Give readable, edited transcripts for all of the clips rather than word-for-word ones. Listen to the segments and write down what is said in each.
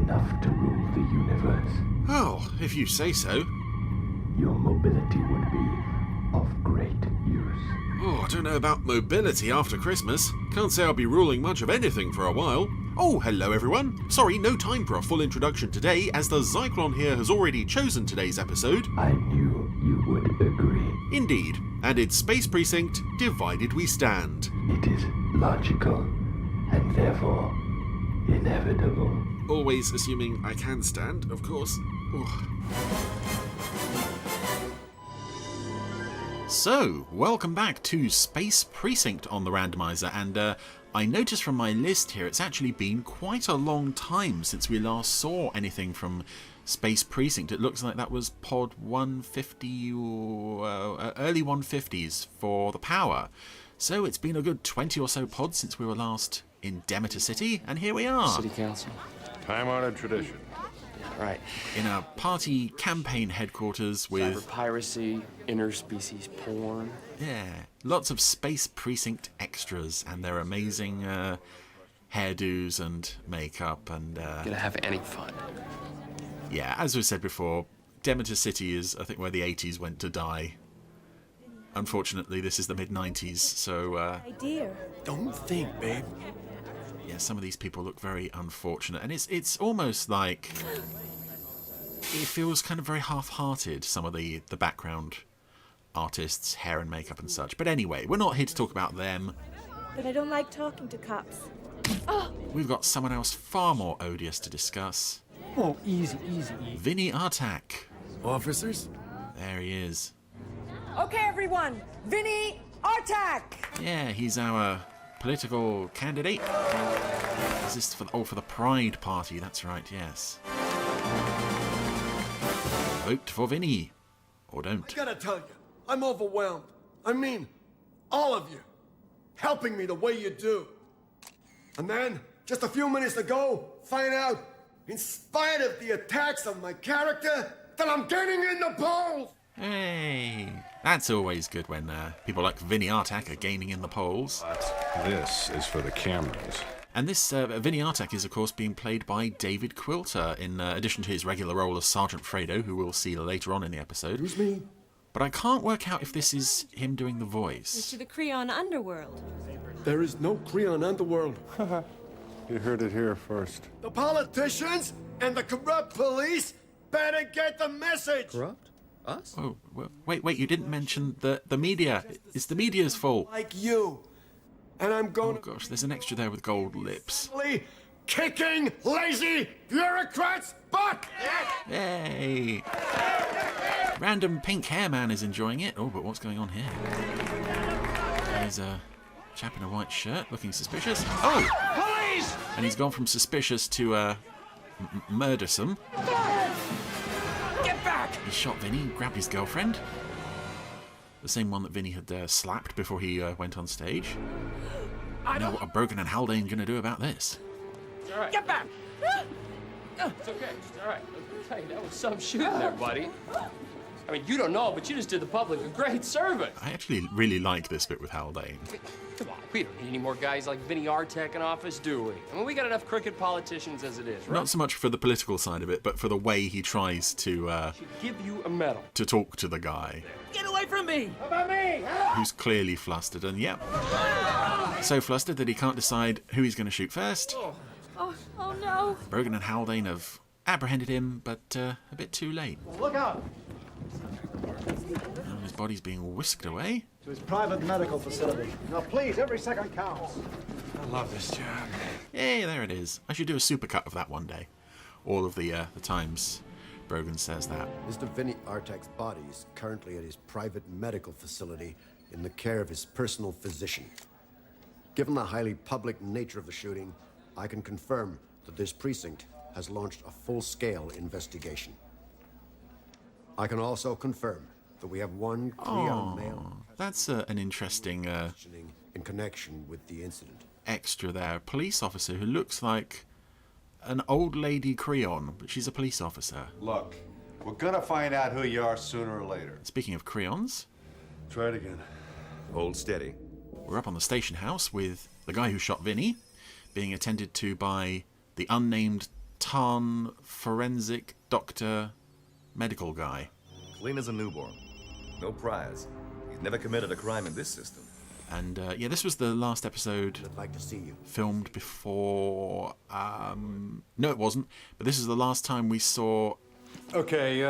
enough to rule the universe. Oh, if you say so. Your mobility would be of great use. Oh, I don't know about mobility after Christmas. Can't say I'll be ruling much of anything for a while. Oh, hello everyone. Sorry, no time for a full introduction today, as the Zyklon here has already chosen today's episode. I knew you would agree. Indeed, and it's Space Precinct, Divided We Stand. It is logical, and therefore inevitable. Always assuming I can stand, of course. So, welcome back to Space Precinct on the Randomiser, and I noticed from my list here it's actually been quite a long time since we last saw anything from Space Precinct. It looks like that was pod 150 or early 150s for the power. So it's been a good 20 or so pods since we were last in Demeter City, and here we are. City Council. Time-honored tradition. Right. In a party campaign headquarters with... cyber piracy, interspecies porn. Yeah, lots of Space Precinct extras and their amazing hairdos and makeup and... Gonna have any fun. Yeah, as we said before, Demeter City is, I think, where the 80s went to die. Unfortunately, this is the mid-90s, so... Dear. Don't think, babe. Yeah, some of these people look very unfortunate, and it's almost like... It feels kind of very half-hearted, some of the background artists, hair and makeup and such. But anyway, we're not here to talk about them. But I don't like talking to cops. We've got someone else far more odious to discuss. Oh, easy. Vinny Artak. Officers? There he is. Okay, everyone, Vinny Artak! Yeah, he's our political candidate. Is this for the Pride Party? That's right, yes. Vote for Vinny. Or don't. I gotta tell you, I'm overwhelmed. I mean, all of you. Helping me the way you do. And then, just a few minutes ago, find out, in spite of the attacks of my character, that I'm getting in the polls! Hey, that's always good when people like Vinny Artak are gaining in the polls. This is for the cameras. And this Vinny Artak is, of course, being played by David Quilter, in addition to his regular role as Sergeant Fredo, who we'll see later on in the episode. Excuse me? But I can't work out if this is him doing the To voice. the Creon underworld. There is no Creon underworld. You heard it here first. The politicians and the corrupt police better get the message! Corrupt? Us? Oh, wait, you didn't mention the media. It's the media's fault. Like you. And I'm Oh going gosh, there's an extra there with gold lips. to kicking lazy bureaucrats' butt! Hey! Random pink hair man is enjoying it. Oh, but what's going on here? There's a chap in a white shirt looking suspicious. Oh! Police! And he's gone from suspicious to murdersome. Get back! He shot Vinny and grabbed his girlfriend. The same one that Vinny had slapped before he went on stage. Now what are Brogan and Haldane going to do about this? All right. Get back! It's okay. It's all right. I'll tell you, that was some shooting there, buddy. I mean, you don't know, but you just did the public a great service. I actually really like this bit with Haldane. Come on, we don't need any more guys like Vinny Artak in office, do we? I mean, we got enough crooked politicians as it is, right? Not so much for the political side of it, but for the way he tries to Should give you a medal. talk to the guy. Get away from me! How about me? Who's clearly flustered, and yep. So flustered that he can't decide who he's going to shoot first. Oh no. Brogan and Haldane have apprehended him, but a bit too late. Look out! Now his body's being whisked away. To his private medical facility. Now, please, every second counts. I love this job. Hey, there it is. I should do a supercut of that one day. All of the times Brogan says that. Mr. Vinny Artak's body is currently at his private medical facility in the care of his personal physician. Given the highly public nature of the shooting, I can confirm that this precinct has launched a full-scale investigation. I can also confirm that we have one Creon male That's an interesting questioning in connection with the incident. extra there. A police officer who looks like an old lady Creon, but she's a police officer. Look, we're gonna find out who you are sooner or later. Speaking of Creons, Try it again. Hold steady. we're up on the station house with the guy who shot Vinny, being attended to by the unnamed tarn forensic doctor medical guy. Clean as a newborn. No prize. He's never committed a crime in this system. And yeah, this was the last episode I'd like to see you. filmed before... no, it wasn't. But this is the last time we saw... Okay,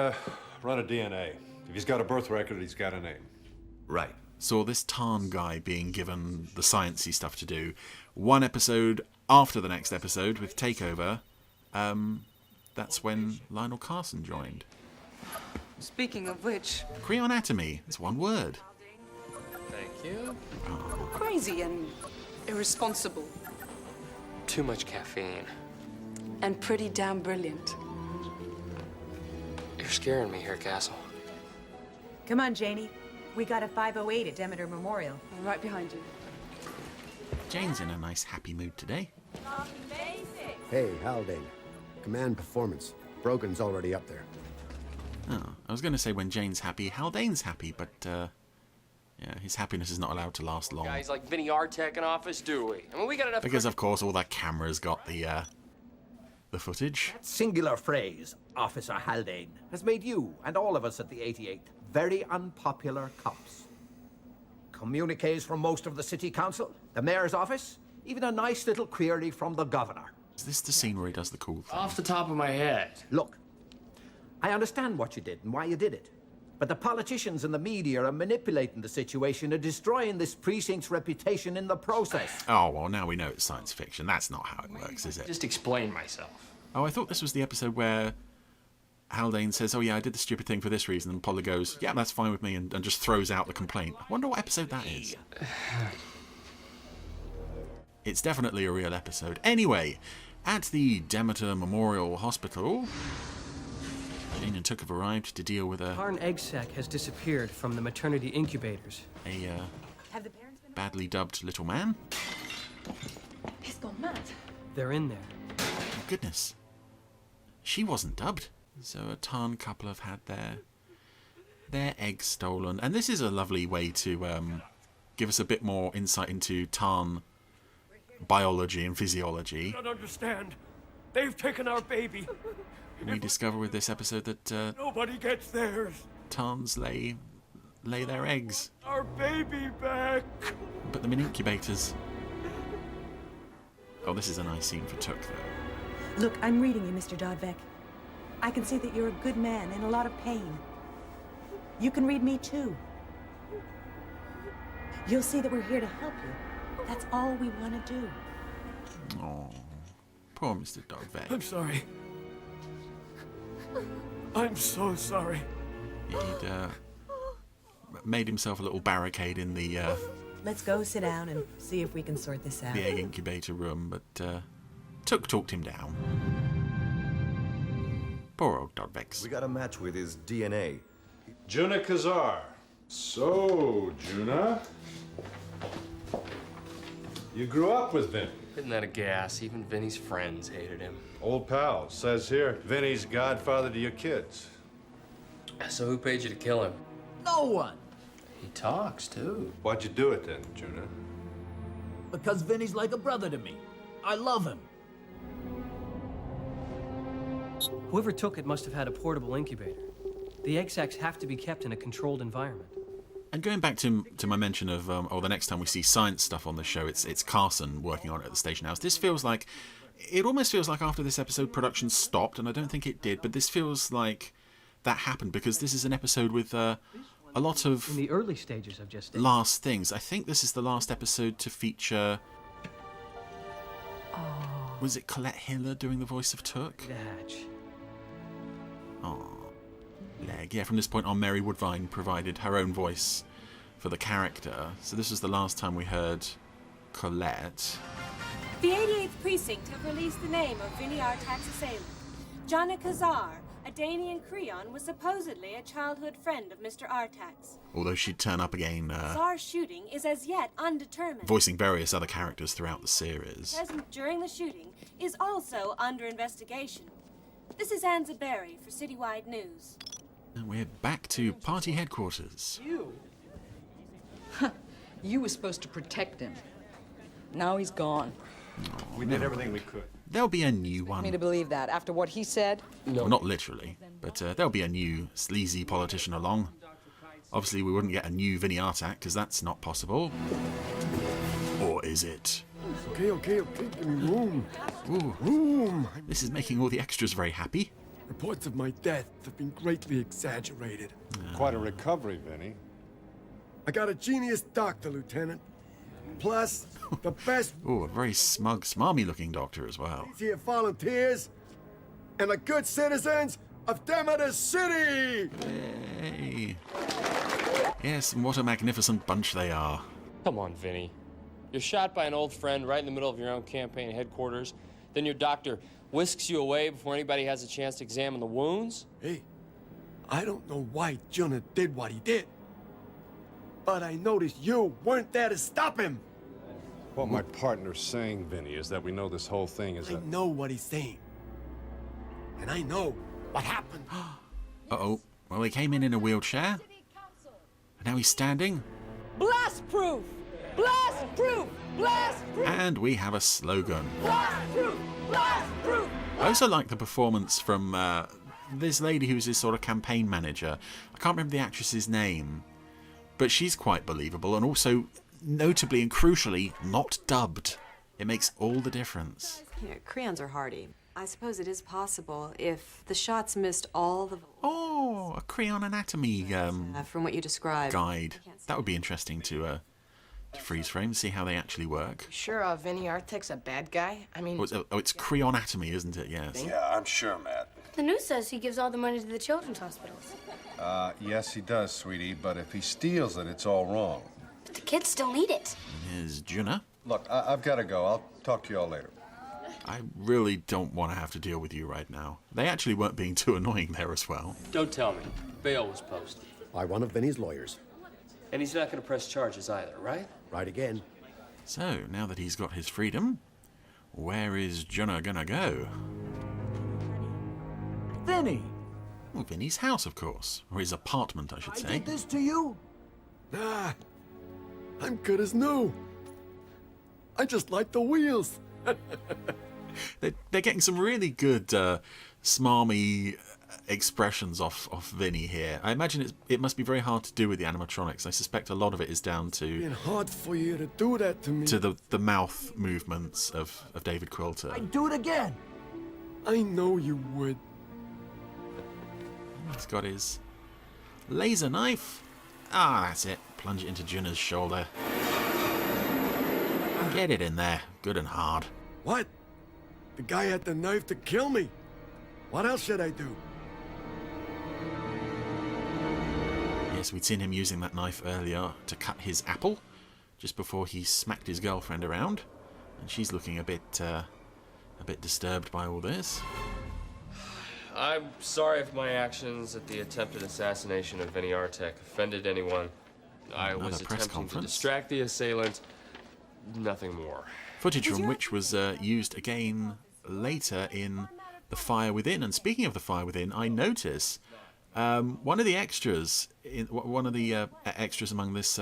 run a DNA. If he's got a birth record, he's got a name. Right. Saw this tarn guy being given the sciencey stuff to do. One episode after the next episode with Takeover, that's when Lionel Carson joined. Speaking of which, Creonatomy, it's one word. Thank you. crazy and irresponsible. Too much caffeine. And pretty damn brilliant. You're scaring me here, Castle. Come on, Janie. We got a 508 at Demeter Memorial. I'm right behind you. Jane's in a nice happy mood today. Hey, Haldane. Command performance. Brogan's already up there. Oh, I was going to say when Jane's happy, Haldane's happy, but yeah, his happiness is not allowed to last long. Guys like Vinny Artak in office, do we? I mean, we got enough... Because, of course, all that cameras got the footage. That singular phrase, Officer Haldane, has made you and all of us at the 88th very unpopular cops. Communiques from most of the city council, the mayor's office, even a nice little query from the governor. Is this the scene where he does the cool thing? Off the top of my head. Look, I understand what you did and why you did it. But the politicians and the media are manipulating the situation and destroying this precinct's reputation in the process. Oh, well, now we know it's science fiction. That's not how it works, is it? Just explain myself. Oh, I thought this was the episode where Haldane says, oh yeah, I did the stupid thing for this reason, and Polly goes, yeah, that's fine with me, and just throws out the complaint. I wonder what episode that is. It's definitely a real episode. Anyway, at the Demeter Memorial Hospital, Jane and Took have arrived to deal with a... Tarn egg-sac has disappeared from the maternity incubators. A badly dubbed little man. He's gone mad. They're in there. Oh, goodness. She wasn't dubbed. So a tarn couple have had their eggs stolen. And this is a lovely way to give us a bit more insight into tarn biology and physiology. I don't understand. They've taken our baby. We discover with this episode that Nobody gets theirs. tarns lay their eggs. Our baby back. Put them in incubators. Oh, this is a nice scene for Took, though. Look, I'm reading you, Mr. Dodvek. I can see that you're a good man in a lot of pain. You can read me, too. You'll see that we're here to help you. That's all we want to do. Oh, poor Mr. Dodvek. I'm sorry. I'm so sorry. He'd made himself a little barricade in the Let's go sit down and see if we can sort this out. the egg incubator room, but Took talked him down. Poor old Dodvex. We got a match with his DNA. Juna Kazar. So, Juna, you grew up with Vinny. Isn't that a gas? Even Vinny's friends hated him. Old pal. Says here, Vinny's godfather to your kids. So who paid you to kill him? No one. He talks, too. Why'd you do it then, Juna? Because Vinny's like a brother to me. I love him. Whoever took it must have had a portable incubator. The egg sacs have to be kept in a controlled environment. And going back to my mention of, the next time we see science stuff on the show, it's Carson working on it at the station house. This feels like, it almost feels like after this episode, production stopped, and I don't think it did, but this feels like that happened because this is an episode with a lot of... In the early stages of gestation. Last things. I think this is the last episode to feature... Was it Colette Hiller doing the voice of Took? Oh, leg. Yeah, from this point on, Mary Woodvine provided her own voice for the character. So this was the last time we heard Colette. The 88th Precinct have released the name of Vinny Artak's assailant. Jana Kazar, a Danian Creon, was supposedly a childhood friend of Mr. Artak's. Although she'd turn up again, Kazar's shooting is as yet undetermined. voicing various other characters throughout the series. Present during the shooting is also under investigation. This is Ann Zaberry for Citywide News. And we're back to party headquarters. You were supposed to protect him. Now he's gone. We did everything we could. there'll be a new one. Me to believe that after what he said? Well, not literally, but there'll be a new sleazy politician along. Obviously, we wouldn't get a new Vinny Artak, because that's not possible. Or is it? Okay. Give me room. Ooh. Room. This is making all the extras very happy. Reports of my death have been greatly exaggerated. Quite a recovery, Vinny. I got a genius doctor, Lieutenant. Plus, the best Oh, a very smug, smarmy-looking doctor as well. here volunteers and the good citizens of Demeter City. Hey. Yes, and what a magnificent bunch they are. Come on, Vinny. You're shot by an old friend right in the middle of your own campaign headquarters. Then your doctor whisks you away before anybody has a chance to examine the wounds. Hey, I don't know why Jonah did what he did, but I noticed you weren't there to stop him. What my partner's saying, Vinny, is that we know this whole thing is I know what he's saying, and I know what happened. Uh-oh. Well, he came in a wheelchair. And now he's standing. Blast proof! Blast proof! Blast proof! And we have a slogan. Blast proof! Blast proof! I also like the performance from this lady who's his sort of campaign manager. I can't remember the actress's name, but she's quite believable and also, notably and crucially, not dubbed. It makes all the difference. You know, crayons are hardy. I suppose it is possible if the shots missed all the... Oh, a crayon anatomy from what you described. guide. That would be interesting to freeze frame, see how they actually work. Sure, Vinny Artak's a bad guy? I mean... It's crayonatomy, isn't it? Yes. Yeah, I'm sure, Matt. The news says he gives all the money to the children's hospitals. Yes, he does, sweetie, but if he steals it, it's all wrong. But the kids still need it. Here's Juna. Look, I've got to go. I'll talk to you all later. I really don't want to have to deal with you right now. They actually weren't being too annoying there as well. Don't tell me. Bail was posted. By one of Vinny's lawyers. And he's not going to press charges either, right? Right again. So, now that he's got his freedom, where is Jonah gonna go? Vinny! Well, Vinny's house, of course. Or his apartment, I should say. I did this to you? Nah, I'm good as new. I just like the wheels. They're getting some really good smarmy expressions off Vinny here. I imagine it must be very hard to do with the animatronics. I suspect a lot of it is down to... It's hard for you to do that to me. To the mouth movements of David Quilter. I'd do it again. I know you would. He's got his laser knife. Ah, that's it. Plunge it into Juna's shoulder. Get it in there. Good and hard. What? The guy had the knife to kill me. What else should I do? Yes, we'd seen him using that knife earlier to cut his apple, just before he smacked his girlfriend around. And she's looking a bit disturbed by all this. I'm sorry if my actions at the attempted assassination of Vinny Artak offended anyone. I was attempting to distract the assailant. Nothing more. Footage from which was used again later in The Fire Within. And speaking of The Fire Within, I notice one of the extras, extras among this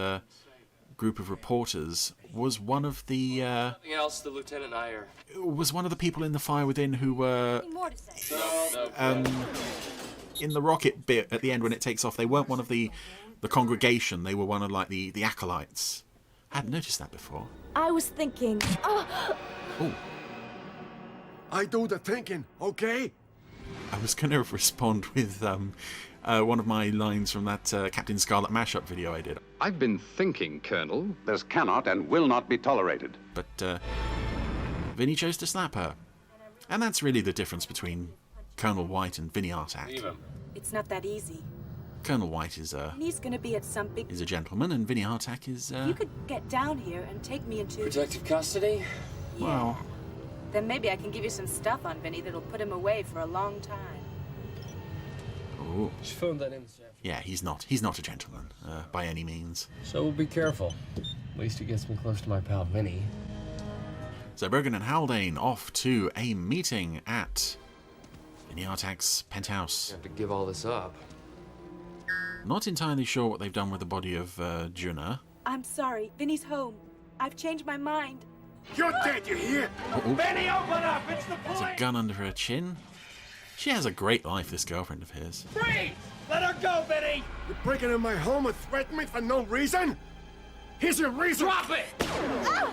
group of reporters was one of the... Something else, the lieutenant and I are... Was one of the people in The Fire Within who were... in the rocket bit at the end when it takes off. They weren't one of the congregation. They were one of like the acolytes. I hadn't noticed that before. I was thinking... Oh. I do the thinking, okay? I was going to respond with one of my lines from that Captain Scarlet mashup video I did. I've been thinking, Colonel. This cannot and will not be tolerated. But Vinny chose to slap her. And that's really the difference between Colonel White and Vinny Artak. It's not that easy. Colonel White is He's gonna be at some big... is a gentleman, and Vinny Artak is... You could get down here and take me into... Protective custody? Yeah. Well... Then maybe I can give you some stuff on Vinny that'll put him away for a long time. Oh. Just phone that in this afternoon. Yeah, he's not a gentleman, by any means. So we'll be careful. At least it gets me close to my pal Vinny. So Brogan and Haldane off to a meeting at Vinny Artak's penthouse. You have to give all this up. Not entirely sure what they've done with the body of Juna. I'm sorry. Vinny's home. I've changed my mind. You're dead, you hear? Vinny, open up! It's the There's a gun under her chin. She has a great life, this girlfriend of his. Freeze! Let her go, Vinny! You're breaking in my home and threatening me for no reason? Here's your reason! Drop it! Ah!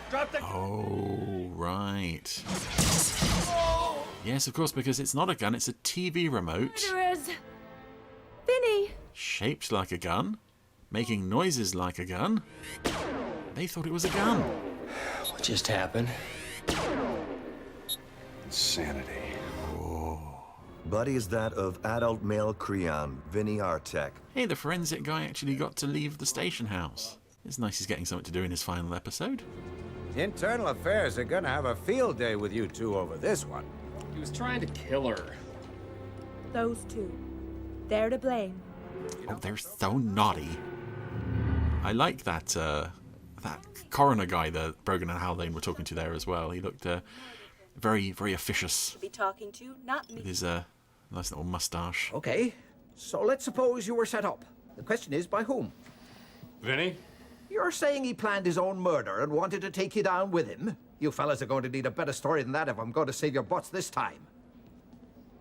Drop the... Oh, right. Yes, of course, because it's not a gun, it's a TV remote. Murderers! Vinny! Shaped like a gun. Making noises like a gun. They thought it was a gun. What just happened? Insanity. Body is that of adult male Creon, Vinny Artak. Hey, the forensic guy actually got to leave the station house. It's nice he's getting something to do in his final episode. Internal Affairs are gonna have a field day with you two over this one. He was trying to kill her. Those two. They're to blame. Oh, they're so naughty. I like that that coroner guy that Brogan and Haldane were talking to there as well. He looked very, very officious. Be talking to, not me. With his nice little mustache. Okay, so let's suppose you were set up. The question is, by whom? Vinny? You're saying he planned his own murder and wanted to take you down with him? You fellas are going to need a better story than that if I'm going to save your butts this time.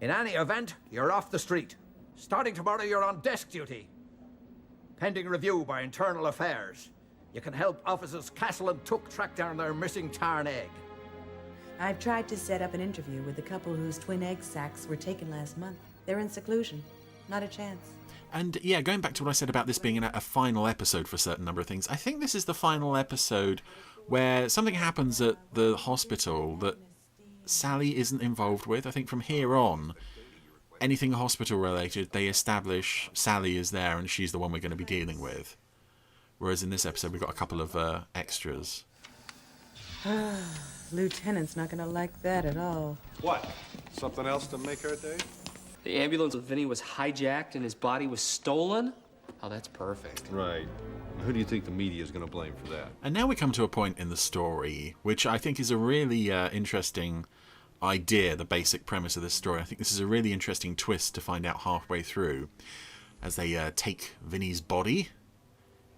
In any event, you're off the street. Starting tomorrow, you're on desk duty. Pending review by Internal Affairs. You can help officers Castle and Took track down their missing tarn egg. I've tried to set up an interview with the couple whose twin egg sacs were taken last month. They're in seclusion. Not a chance. And yeah, going back to what I said about this being a final episode for a certain number of things, I think this is the final episode where something happens at the hospital that Sally isn't involved with. I think from here on, anything hospital related, they establish Sally is there and she's the one we're going to be dealing with. Whereas in this episode, we've got a couple of extras. Lieutenant's not gonna like that at all. What? Something else to make her day? The ambulance with Vinny was hijacked and his body was stolen? Oh, that's perfect. Right. Who do you think the media is going to blame for that? And now we come to a point in the story, which I think is a really interesting idea, the basic premise of this story. I think this is a really interesting twist to find out halfway through, as they take Vinny's body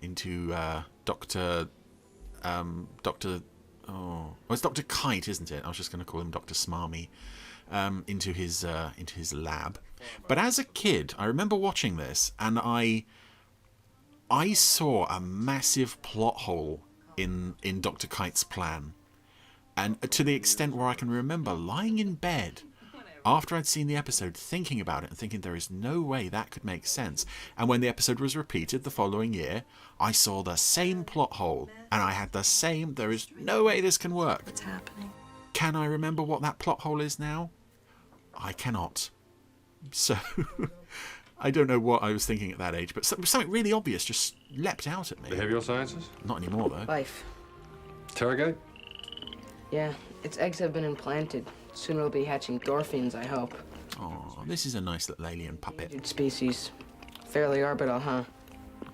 into Dr. Oh, it's Dr. Kite, isn't it? I was just going to call him Dr. Smarmy. Into his lab. But as a kid, I remember watching this, and I saw a massive plot hole in Dr. Kite's plan. And to the extent where I can remember lying in bed after I'd seen the episode, thinking about it and thinking there is no way that could make sense. And when the episode was repeated the following year, I saw the same plot hole, and I had the same, there is no way this can work. What's happening? Can I remember what that plot hole is now? I cannot. So, I don't know what I was thinking at that age, but something really obvious just leapt out at me. Behavioral sciences? Not anymore, though. Life. Target? Yeah, its eggs have been implanted. Soon it'll be hatching dolphins, I hope. Oh, this is a nice little alien puppet. Species. Fairly orbital, huh?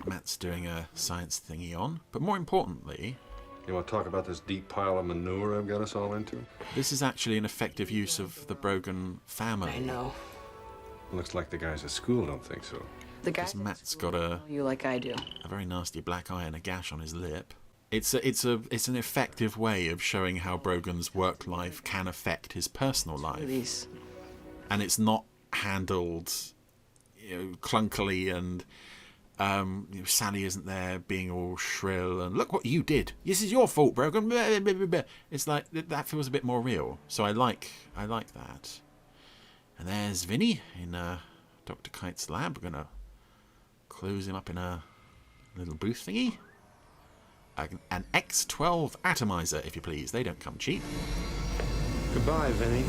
Matt's doing a science thingy on, but more importantly... You want to talk about this deep pile of manure I've got us all into? This is actually an effective use of the Brogan family. I know. Looks like the guys at school don't think so. The guy Because Matt's got a like I do. A very nasty black eye and a gash on his lip. It's an effective way of showing how Brogan's work life can affect his personal life. And it's not handled, clunkily and Sally isn't there being all shrill and look what you did. This is your fault, Brogan. It's like that feels a bit more real. So I like that. And there's Vinny in Dr. Kite's lab. We're gonna close him up in a little booth thingy. An X12 atomizer, if you please. They don't come cheap. Goodbye, Vinny.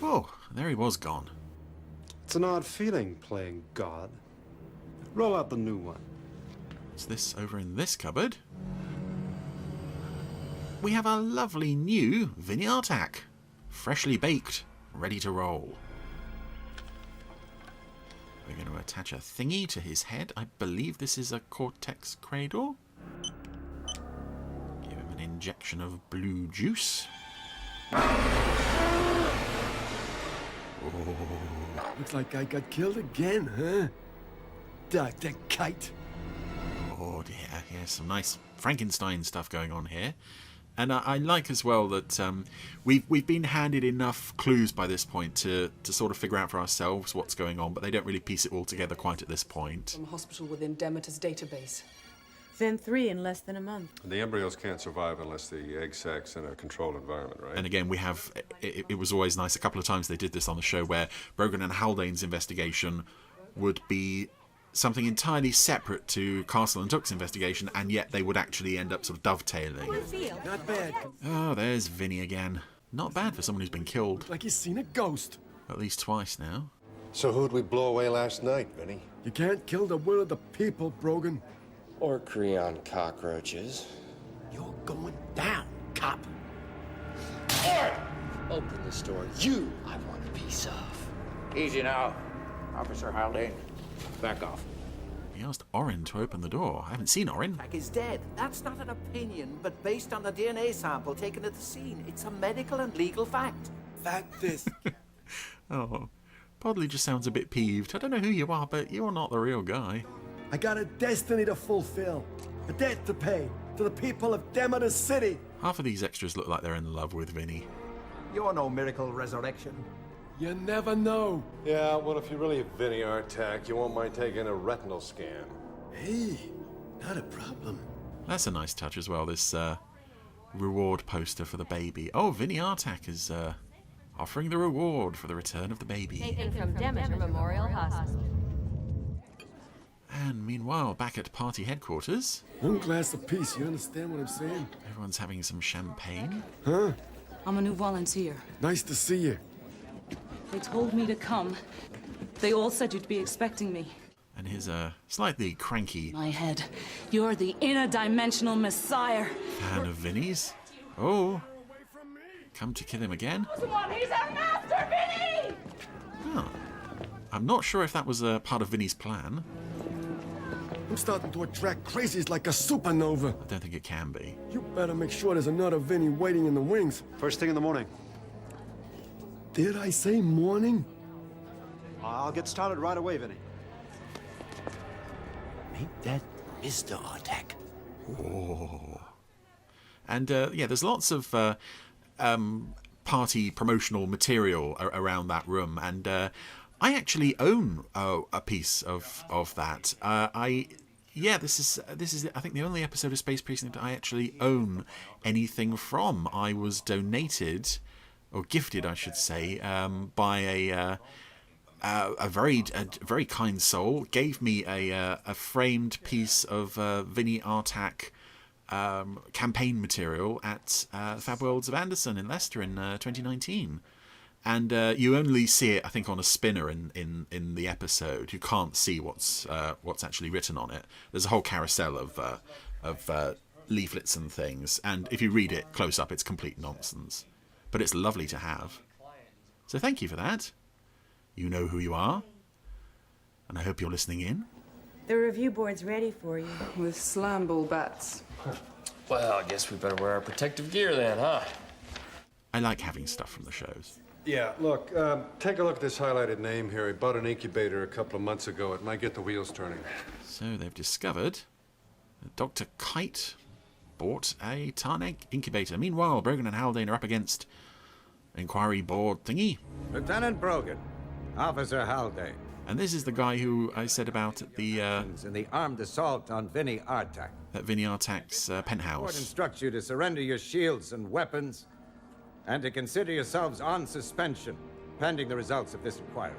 Oh, there he was gone. It's an odd feeling playing God. Roll out the new one. What's this over in this cupboard? We have a lovely new Vinny Artak. Freshly baked, ready to roll. We're going to attach a thingy to his head. I believe this is a Cortex cradle. Give him an injection of blue juice. Oh. Looks like I got killed again, huh? Dr. Kite. Oh dear, yeah, some nice Frankenstein stuff going on here. And I like as well that we've been handed enough clues by this point to sort of figure out for ourselves what's going on, but they don't really piece it all together quite at this point. From a hospital within Demeter's database. Then 3 in less than a month. The embryos can't survive unless the egg sac's in a controlled environment, right? And again, we have, it was always nice, a couple of times they did this on the show, where Brogan and Haldane's investigation would be something entirely separate to Castle and Took's investigation, and yet they would actually end up sort of dovetailing. Not bad. Oh, there's Vinny again. Not bad for someone who's been killed. Like he's seen a ghost. At least twice now. So who'd we blow away last night, Vinny? You can't kill the will of the people, Brogan. Or Creon cockroaches. You're going down, cop. Open this door. You, I want a piece of. Easy now, Officer Haldane. Back off. He asked Orin to open the door. I haven't seen Orin. Artak is dead. That's not an opinion, but based on the DNA sample taken at the scene, it's a medical and legal fact. Fact this. Oh, Podley just sounds a bit peeved. I don't know who you are, but you're not the real guy. I got a destiny to fulfill, a debt to pay to the people of Demeter City. Half of these extras look like they're in love with Vinny. You're no miracle resurrection. You never know. Yeah, well, if you're really Vinny Artak, you won't mind taking a retinal scan. Hey, not a problem. That's a nice touch as well, this reward poster for the baby. Oh, Vinny Artak is offering the reward for the return of the baby. Taken from Demeter Memorial Hospital. And meanwhile, back at party headquarters... One glass apiece, you understand what I'm saying? Everyone's having some champagne. Huh? I'm a new volunteer. Nice to see you. They told me to come. They all said you'd be expecting me. And his slightly cranky... My head. You're the interdimensional messiah. Fan of Vinny's. Oh. Come to kill him again? He's our master, Vinny! Oh. I'm not sure if that was a part of Vinny's plan. I'm starting to attract crazies like a supernova. I don't think it can be. You better make sure there's another Vinny waiting in the wings. First thing in the morning. Did I say morning? I'll get started right away, Vinny. Ain't that Mr. Artak? Oh. And yeah, there's lots of party promotional material around that room, and I actually own a piece of that. This is I think the only episode of Space Precinct I actually own anything from. I was donated, or gifted, I should say, by a very kind soul. Gave me a framed piece of Vinny Artak campaign material at Fab Worlds of Anderson in Leicester in 2019. And you only see it, I think, on a spinner in the episode. You can't see what's actually written on it. There's a whole carousel of leaflets and things, and if you read it close up, it's complete nonsense. But it's lovely to have. So thank you for that. You know who you are, and I hope you're listening in. The review board's ready for you. With slam ball bats. Well, I guess we better wear our protective gear then, huh? I like having stuff from the shows. Yeah, look, take a look at this highlighted name here. He bought an incubator a couple of months ago. It might get the wheels turning. So they've discovered that Dr. Kite bought a tarn incubator. Meanwhile, Brogan and Haldane are up against inquiry board thingy. Lieutenant Brogan, Officer Haldane. And this is the guy who I said about at the... in the armed assault on Vinny Artak. At Vinny Artak's The court penthouse. instructs you to surrender your shields and weapons, and to consider yourselves on suspension, pending the results of this inquiry.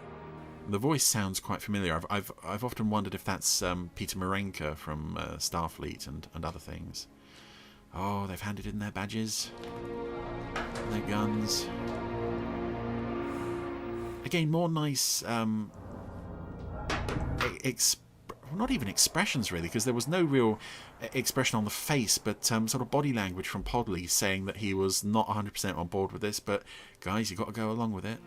The voice sounds quite familiar. I've often wondered if that's Peter Marenka from Starfleet and other things. Oh, they've handed in their badges. And their guns. Again, more nice... not even expressions, really, because there was no real expression on the face, but sort of body language from Podley saying that he was not 100% on board with this, but guys, you got to go along with it.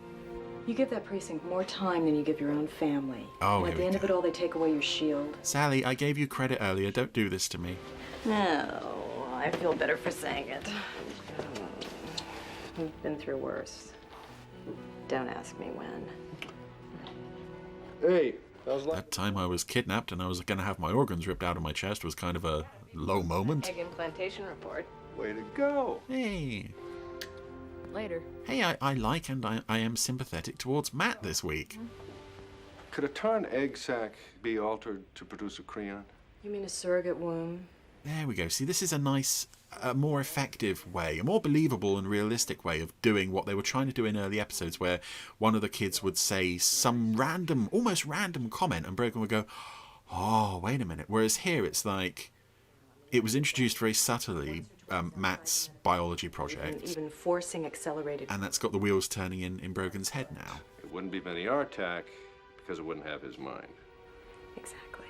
You give that precinct more time than you give your own family. Oh, and at the end of it all, they take away your shield. Sally, I gave you credit earlier. Don't do this to me. No, I feel better for saying it. We've been through worse. Don't ask me when. Hey, that time I was kidnapped and I was going to have my organs ripped out of my chest was kind of a Low moment. Egg implantation report. Way to go. Hey. Later. Hey, I like and I am sympathetic towards Matt this week. Could a tarn egg-sac be altered to produce a Creon? You mean a surrogate womb? There we go. See, this is a nice, more effective way, a more believable and realistic way of doing what they were trying to do in early episodes, where one of the kids would say some random, almost random comment, and Brogan would go, "Oh, wait a minute." Whereas here, it's like, it was introduced very subtly, Matt's biology project. Even forcing accelerated. And that's got the wheels turning in Brogan's head now. It wouldn't be Vinny Artak because it wouldn't have his mind. Exactly.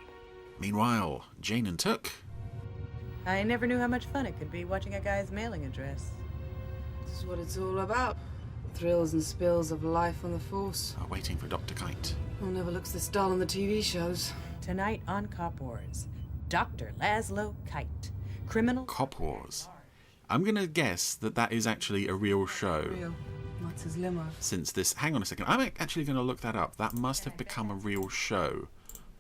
Meanwhile, Jane and Took. I never knew how much fun it could be watching a guy's mailing address. This is what it's all about. Thrills and spills of life on the force. Are waiting for Dr. Kite. Oh, never looks this dull on the TV shows. Tonight on Cop Wars, Dr. Laszlo Kite, criminal... Cop Wars. I'm going to guess that that is actually a real show. Real. What's his limo? Since this... Hang on a second. I'm actually going to look that up. That must have become a real show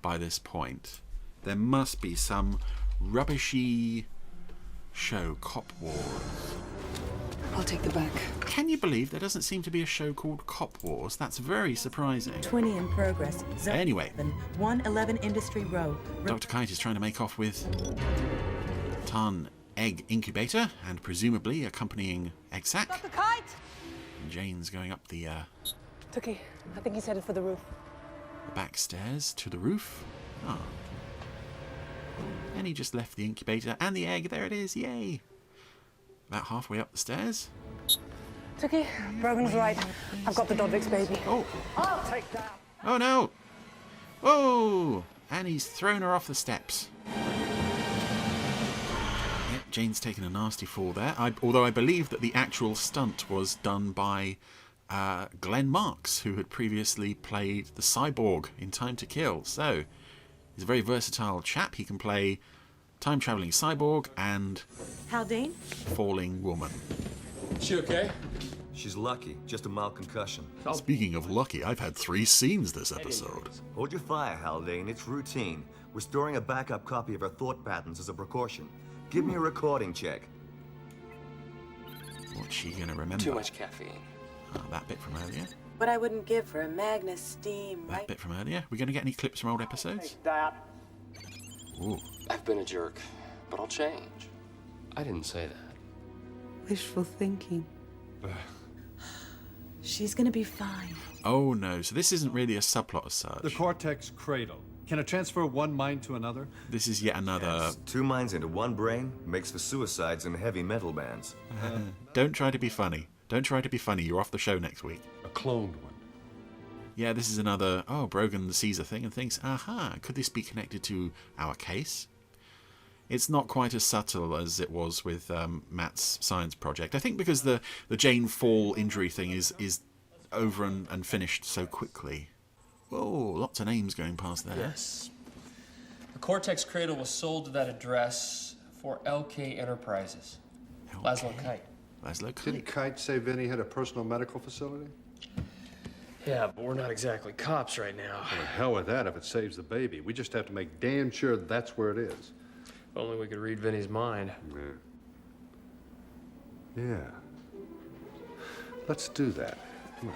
by this point. There must be some rubbishy show, Cop Wars. I'll take the back. Can you believe there doesn't seem to be a show called Cop Wars? That's very surprising. 20 in progress. Anyway. 111 Industry Row. Dr. Kite is trying to make off with Tarn egg incubator and presumably accompanying egg-sac. Dr. Kite! And Jane's going up the Tookie, I think he's headed for the roof. back stairs to the roof. Ah. And he just left the incubator and the egg. There it is. Yay. About halfway up the stairs. Tookie, Brogan's right. I've got the Dodvik's baby. Oh. I'll take that. Oh no. Whoa. And he's thrown her off the steps. Yep, Jane's taken a nasty fall there. Although I believe that the actual stunt was done by Glenn Marks, who had previously played the cyborg in Time to Kill. So he's a very versatile chap. He can play time-traveling cyborg and Haldane? falling woman. She okay? She's lucky. Just a mild concussion. Speaking of lucky, I've had 3 scenes this episode. Hold your fire, Haldane. It's routine. We're storing a backup copy of her thought patterns as a precaution. Give me a recording check. What's she gonna remember? Too much caffeine. That bit from earlier. What I wouldn't give for a Magnus steam, That bit from earlier. We're gonna get any clips from old episodes? That. Ooh. I've been a jerk, but I'll change. I didn't say that. Wishful thinking. She's gonna be fine. Oh no, so this isn't really a subplot as such. The cortex cradle. Can it transfer one mind to another? This is yet another... Yes. 2 minds into 1 brain makes for suicides in heavy metal bands. Don't try to be funny. Don't try to be funny. You're off the show next week. A cloned one. Yeah, this is another... Oh, Brogan sees a thing and thinks, aha, could this be connected to our case? It's not quite as subtle as it was with Matt's science project. I think because the Jane Fall injury thing is over and finished so quickly. Whoa, lots of names going past there. Yes. The Cortex Cradle was sold to that address for LK Enterprises. Laszlo Kite. Laszlo Kite. Didn't Kite say Vinny had a personal medical facility? Yeah, but we're not exactly cops right now. Well, the hell with that if it saves the baby. We just have to make damn sure that's where it is. If only we could read Vinny's mind. Yeah. Let's do that. Come on.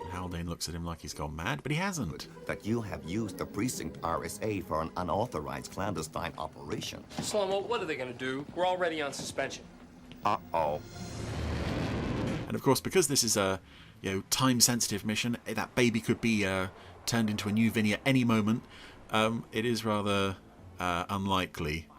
Haldane looks at him like he's gone mad, but he hasn't. That you have used the Precinct RSA for an unauthorized clandestine operation. Slomo, what are they gonna do? We're already on suspension. Uh-oh. And of course, because this is a time-sensitive mission, that baby could be turned into a new Vinny at any moment. It is rather unlikely,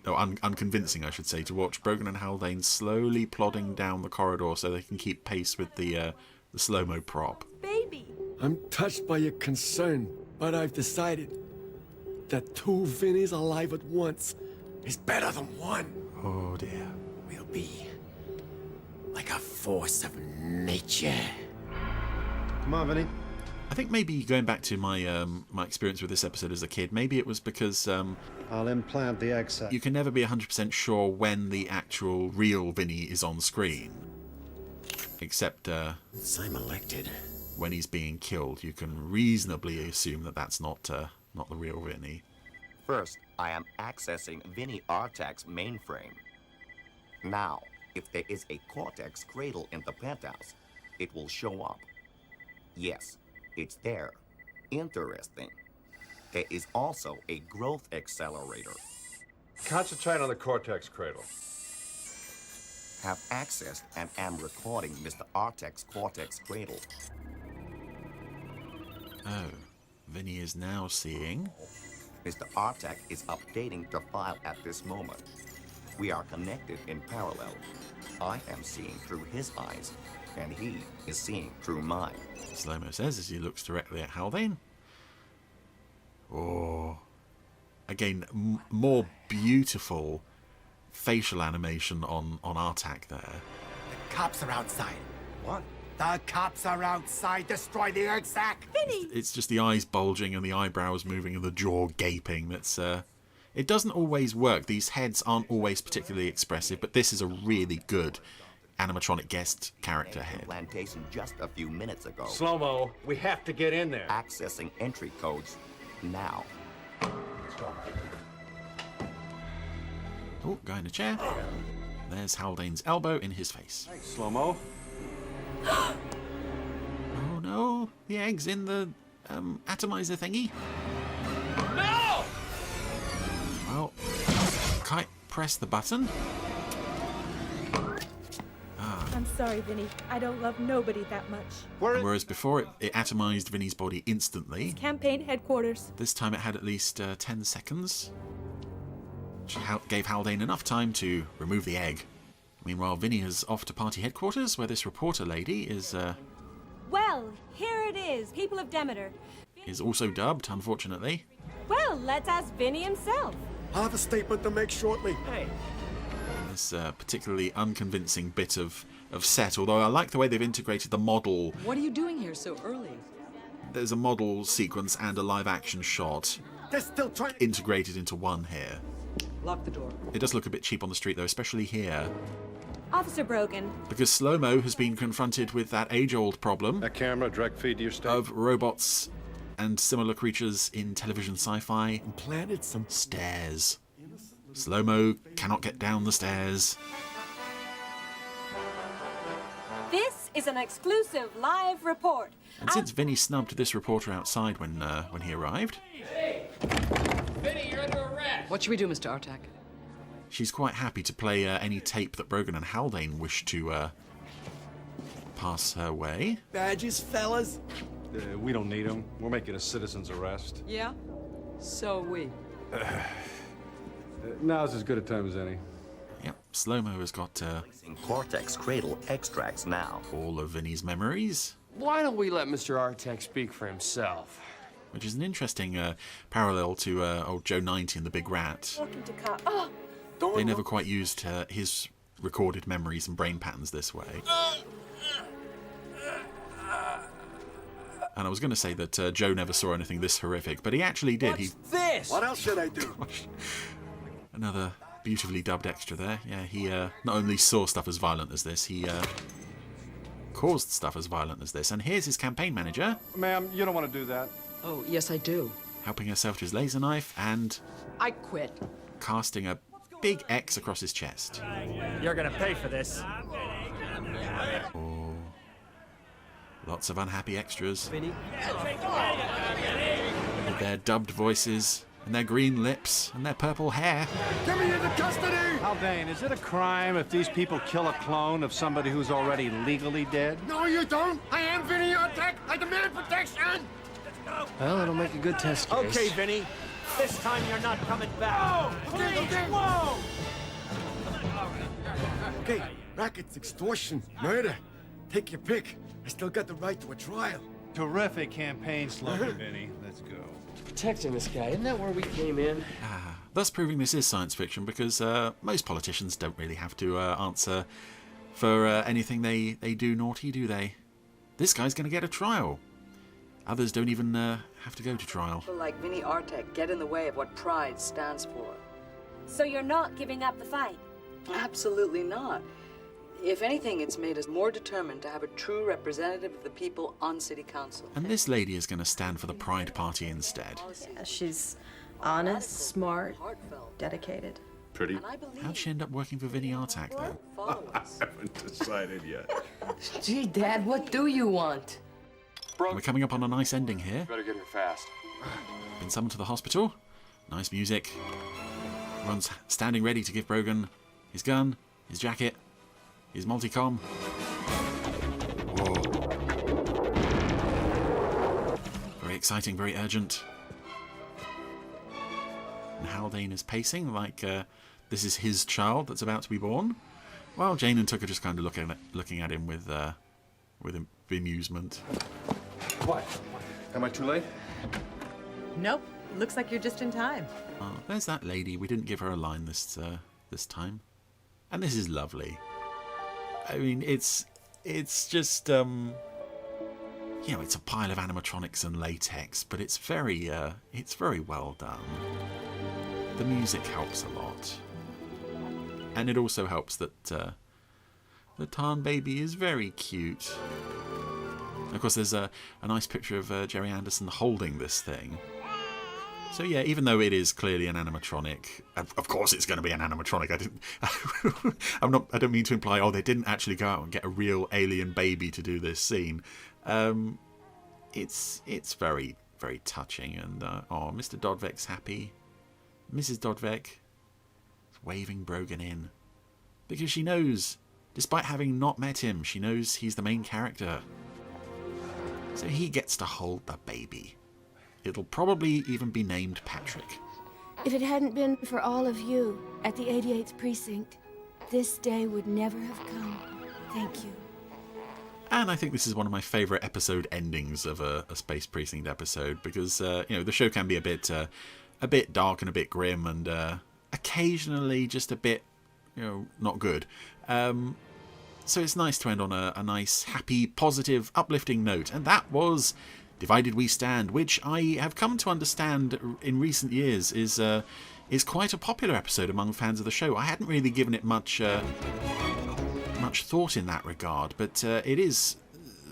or unconvincing, I should say, to watch Brogan and Haldane slowly plodding down the corridor so they can keep pace with the slow-mo prop. Baby! I'm touched by your concern, but I've decided that 2 Vinnies alive at once is better than 1. Oh dear. We'll be like a force of nature. Come on, Vinny. I think maybe going back to my my experience with this episode as a kid, maybe it was because I'll implant the egg-sac. you can never be 100% sure when the actual real Vinny is on screen. Except I'm elected. when he's being killed, you can reasonably assume that that's not the real Vinny. First, I am accessing Vinny Artak's mainframe. Now, if there is a Cortex cradle in the penthouse, it will show up. Yes, it's there. Interesting. There is also a growth accelerator. Concentrate on the Cortex cradle. Have accessed and am recording Mr. Artak's Cortex cradle. Oh, Vinny is now seeing. Mr. Artak is updating the file at this moment. We are connected in parallel. I am seeing through his eyes, and he is seeing through mine. Slow-mo says as he looks directly at Haldane. Oh, again, more beautiful facial animation on Artak there. The cops are outside. What? The cops are outside. Destroy the egg-sac. Vinny! It's just the eyes bulging and the eyebrows moving and the jaw gaping. That's it doesn't always work. These heads aren't always particularly expressive, but this is a really good animatronic guest character head. Plantation just a few minutes ago. Slow-mo, we have to get in there. Accessing entry codes now. Oh, guy in a chair. There's Haldane's elbow in his face. Hey, slow-mo. Oh no, the egg's in the atomizer thingy. No! Well, can't press the button. I'm sorry, Vinny. I don't love nobody that much. Whereas before it atomized Vinny's body instantly. Campaign headquarters. This time it had at least 10 seconds. Which gave Haldane enough time to remove the egg. Meanwhile, Vinny is off to party headquarters, where this reporter lady is Well, here it is, people of Demeter. also dubbed, unfortunately. Well, let's ask Vinny himself. I'll have a statement to make shortly. Hey. This particularly unconvincing bit of set, although I like the way they've integrated the model. What are you doing here so early? There's a model sequence and a live action shot They're still trying to... integrated into one here. Lock the door. It does look a bit cheap on the street though, especially here. Officer Brogan. Because Slow-mo has been confronted with that age-old problem. That camera, direct feed to your state. Of robots and similar creatures in television sci-fi. Implanted some stairs. Slow-mo cannot get down the stairs. This is an exclusive live report. And since Vinny snubbed this reporter outside when he arrived... Hey! Vinny, you're under arrest! What should we do, Mr. Artak? She's quite happy to play any tape that Brogan and Haldane wish to pass her way. Badges, fellas? We don't need them. We're making a citizen's arrest. Yeah? So we. Now's as good a time as any. Yep, Slow-mo has got Cortex cradle extracts now. all of Vinny's memories. Why don't we let Mr. Artak speak for himself? Which is an interesting parallel to old Joe 90 and the Big Rat. Welcome to car. Oh! They never quite used his recorded memories and brain patterns this way. And I was going to say that Joe never saw anything this horrific, but he actually did. What's this? What else should I do? Another beautifully dubbed extra there. Yeah, he not only saw stuff as violent as this, he caused stuff as violent as this. And here's his campaign manager. Ma'am, you don't want to do that. Oh, yes, I do. Helping herself to his laser knife and I quit. casting a big X across his chest. You're gonna pay for this. Oh, lots of unhappy extras. Vinny? With their dubbed voices and their green lips and their purple hair. Get me into custody! Haldane, is it a crime if these people kill a clone of somebody who's already legally dead? No, you don't! I am Vinny Artak! I demand protection! Well, it'll make a good test case. Okay, Vinny. This time you're not coming back. Whoa! Okay, rackets, extortion, murder. Take your pick. I still got the right to a trial. Terrific campaign slogan, Vinny. Let's go. Protecting this guy, isn't that where we came in? Thus proving this is science fiction, because most politicians don't really have to answer for anything they do naughty, do they? This guy's going to get a trial. Others don't even have to go to trial. People like Vinny Artak get in the way of what pride stands for. So you're not giving up the fight? Absolutely not. If anything, it's made us more determined to have a true representative of the people on City Council. And this lady is going to stand for the Pride Party instead. Yeah, she's Honest, smart, dedicated. Pretty. How'd she end up working for Vinny Artak, though? I haven't decided yet. Gee, Dad, what do you want? We're coming up on a nice ending here. Better get here fast. Been summoned to the hospital. Nice music. Everyone's standing ready to give Brogan his gun, his jacket, his multicom. Whoa. Very exciting, very urgent. And Haldane is pacing like this is his child that's about to be born. While Jane and Tucker just kind of looking at him with amusement. What? Am I too late? Nope. Looks like you're just in time. Oh, there's that lady. We didn't give her a line this time. And this is lovely. I mean, it's just you know, it's a pile of animatronics and latex, but it's very well done. The music helps a lot, and it also helps that the Tarn baby is very cute. And of course, there's a nice picture of Jerry Anderson holding this thing. So yeah, even though it is clearly an animatronic, of course it's going to be an animatronic. I don't mean to imply, oh, they didn't actually go out and get a real alien baby to do this scene. It's very, very touching, and oh, Mr. Dodvek's happy. Mrs. Dodvek is waving Brogan in because she knows, despite having not met him, she knows he's the main character. So he gets to hold the baby. It'll probably even be named Patrick. If it hadn't been for all of you at the 88th Precinct, this day would never have come. Thank you. And I think this is one of my favourite episode endings of a Space Precinct episode because you know, the show can be a bit dark and a bit grim, and occasionally just a bit, you know, not good. So it's nice to end on a nice, happy, positive, uplifting note, and that was Divided We Stand, which I have come to understand in recent years is quite a popular episode among fans of the show. I hadn't really given it much thought in that regard, but it is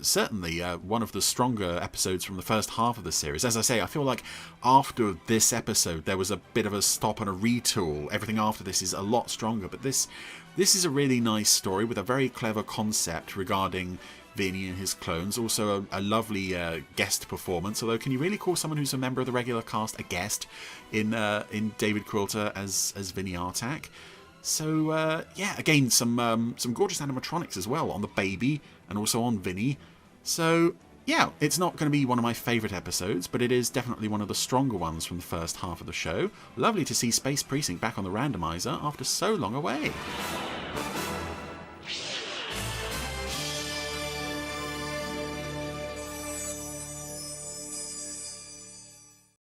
certainly one of the stronger episodes from the first half of the series. As I say, I feel like after this episode there was a bit of a stop and a retool. Everything after this is a lot stronger, but this is a really nice story with a very clever concept regarding Vinny and his clones. Also a lovely guest performance, although can you really call someone who's a member of the regular cast a guest in David Quilter as Vinny Artak? So yeah, again, some gorgeous animatronics as well on the baby and also on Vinny. So yeah, it's not going to be one of my favourite episodes, but it is definitely one of the stronger ones from the first half of the show. Lovely to see Space Precinct back on the Randomiser after so long away.